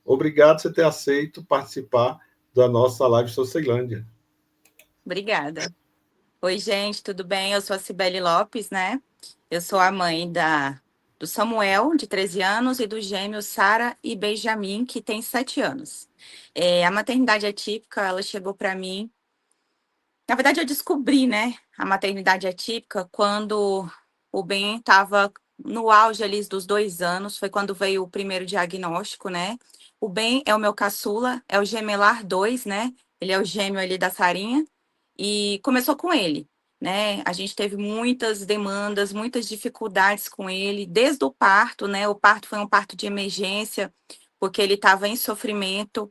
Obrigado por você ter aceito participar da nossa live Socilândia. Obrigada. Oi, gente, tudo bem? Eu sou a Cibele Lopes, né? Eu sou a mãe do Samuel, de 13 anos, e dos gêmeos Sara e Benjamin, que tem 7 anos. A maternidade atípica, ela chegou para mim. Na verdade, eu descobri, né, a maternidade atípica quando o Ben estava no auge ali dos 2 anos, foi quando veio o primeiro diagnóstico, né? O Ben é o meu caçula, é o gemelar 2, né? Ele é o gêmeo ali da Sarinha, e começou com ele, né? A gente teve muitas demandas, muitas dificuldades com ele, desde o parto, né? O parto foi um parto de emergência, porque ele estava em sofrimento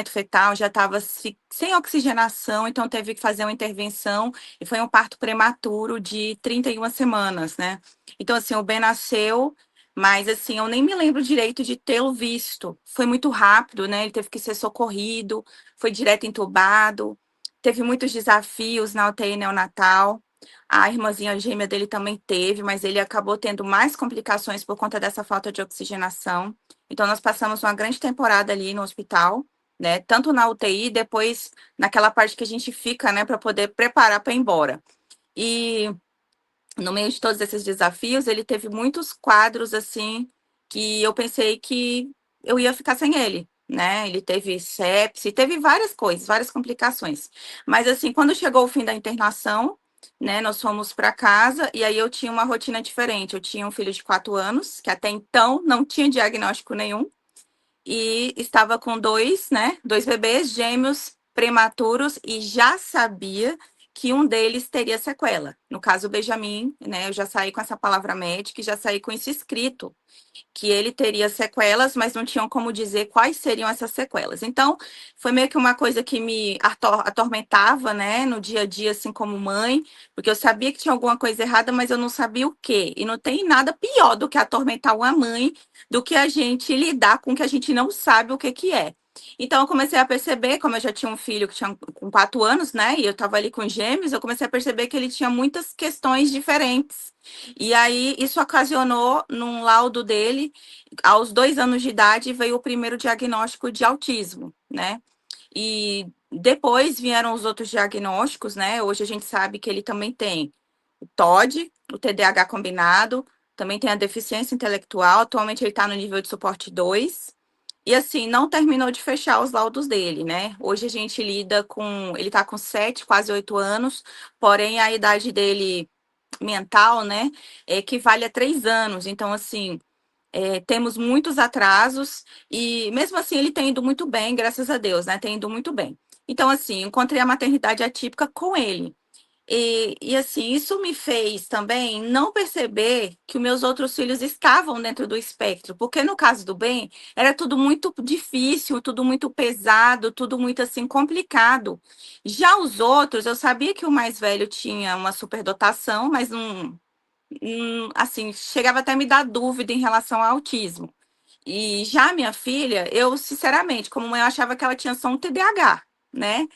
fetal, já estava sem oxigenação, então teve que fazer uma intervenção, e foi um parto prematuro de 31 semanas, né? Então, assim, o Ben nasceu, mas, assim, eu nem me lembro direito de tê-lo visto. Foi muito rápido, né? Ele teve que ser socorrido, foi direto entubado, teve muitos desafios na UTI neonatal. A irmãzinha gêmea dele também teve, mas ele acabou tendo mais complicações por conta dessa falta de oxigenação. Então, nós passamos uma grande temporada ali no hospital, né? Tanto na UTI, depois naquela parte que a gente fica, né, para poder preparar para ir embora. E no meio de todos esses desafios, ele teve muitos quadros, assim, que eu pensei que eu ia ficar sem ele, né? Ele teve sepse, teve várias coisas, várias complicações. Mas, assim, quando chegou o fim da internação, né, nós fomos para casa e aí eu tinha uma rotina diferente. Eu tinha um filho de 4 anos, que até então não tinha diagnóstico nenhum, e estava com dois bebês gêmeos prematuros e já sabia que um deles teria sequela. No caso, o Benjamin, né? Eu já saí com essa palavra médica e já saí com isso escrito, que ele teria sequelas, mas não tinham como dizer quais seriam essas sequelas. Então, foi meio que uma coisa que me atormentava, né, no dia a dia, assim, como mãe, porque eu sabia que tinha alguma coisa errada, mas eu não sabia o quê. E não tem nada pior do que atormentar uma mãe, do que a gente lidar com o que a gente não sabe o que que é. Então, eu comecei a perceber, como eu já tinha um filho que tinha com 4 anos, né, e eu estava ali com gêmeos, eu comecei a perceber que ele tinha muitas questões diferentes. E aí, isso ocasionou, num laudo dele, aos 2 anos de idade, veio o primeiro diagnóstico de autismo, né? E depois vieram os outros diagnósticos, né? Hoje a gente sabe que ele também tem o TOD, o TDAH combinado, também tem a deficiência intelectual. Atualmente ele está no nível de suporte 2. E assim, não terminou de fechar os laudos dele, né? Hoje a gente lida com. Ele está com 7, quase 8 anos, porém a idade dele mental, né, equivale a 3 anos. Então, assim, temos muitos atrasos e, mesmo assim, ele tem ido muito bem, graças a Deus, né? Tem ido muito bem. Então, assim, encontrei a maternidade atípica com ele. Assim, isso me fez também não perceber que os meus outros filhos estavam dentro do espectro, porque no caso do Ben, era tudo muito difícil, tudo muito pesado, tudo muito assim complicado. Já os outros, eu sabia que o mais velho tinha uma superdotação, mas não, assim, chegava até a me dar dúvida em relação ao autismo. E já minha filha, eu, sinceramente, como mãe, eu achava que ela tinha só um TDAH, né?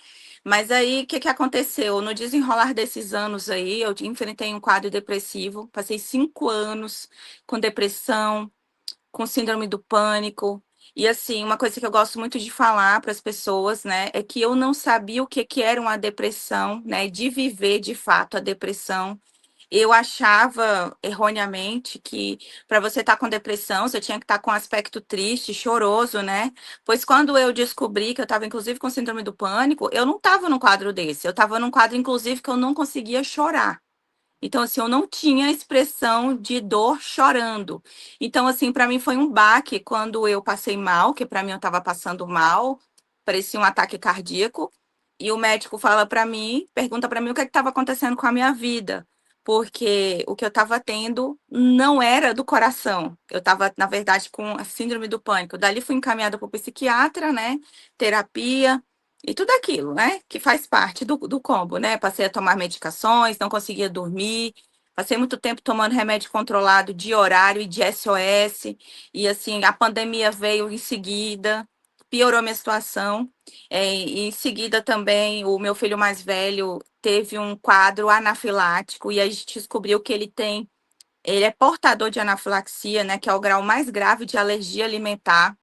Mas aí, o que que aconteceu? No desenrolar desses anos aí, eu enfrentei um quadro depressivo, passei 5 anos com depressão, com síndrome do pânico. E assim, uma coisa que eu gosto muito de falar para as pessoas, né, é que eu não sabia o que que era uma depressão, né, de viver de fato a depressão. Eu achava erroneamente que para você estar com depressão, você tinha que estar com um aspecto triste, choroso, né? Pois quando eu descobri que eu estava, inclusive, com síndrome do pânico, eu não estava num quadro desse. Eu estava num quadro, inclusive, que eu não conseguia chorar. Então, assim, eu não tinha expressão de dor chorando. Então, assim, para mim foi um baque quando eu passei mal, que para mim eu estava passando mal, parecia um ataque cardíaco. E o médico fala para mim, pergunta para mim o que estava acontecendo com a minha vida, porque o que eu estava tendo não era do coração. Eu estava, na verdade, com a síndrome do pânico. Dali fui encaminhada para o psiquiatra, né? Terapia. E tudo aquilo, né? Que faz parte do combo, né? Passei a tomar medicações, não conseguia dormir. Passei muito tempo tomando remédio controlado de horário e de SOS. E assim, a pandemia veio em seguida, piorou minha situação. E em seguida também, o meu filho mais velho teve um quadro anafilático e a gente descobriu que ele é portador de anafilaxia, né? Que é o grau mais grave de alergia alimentar.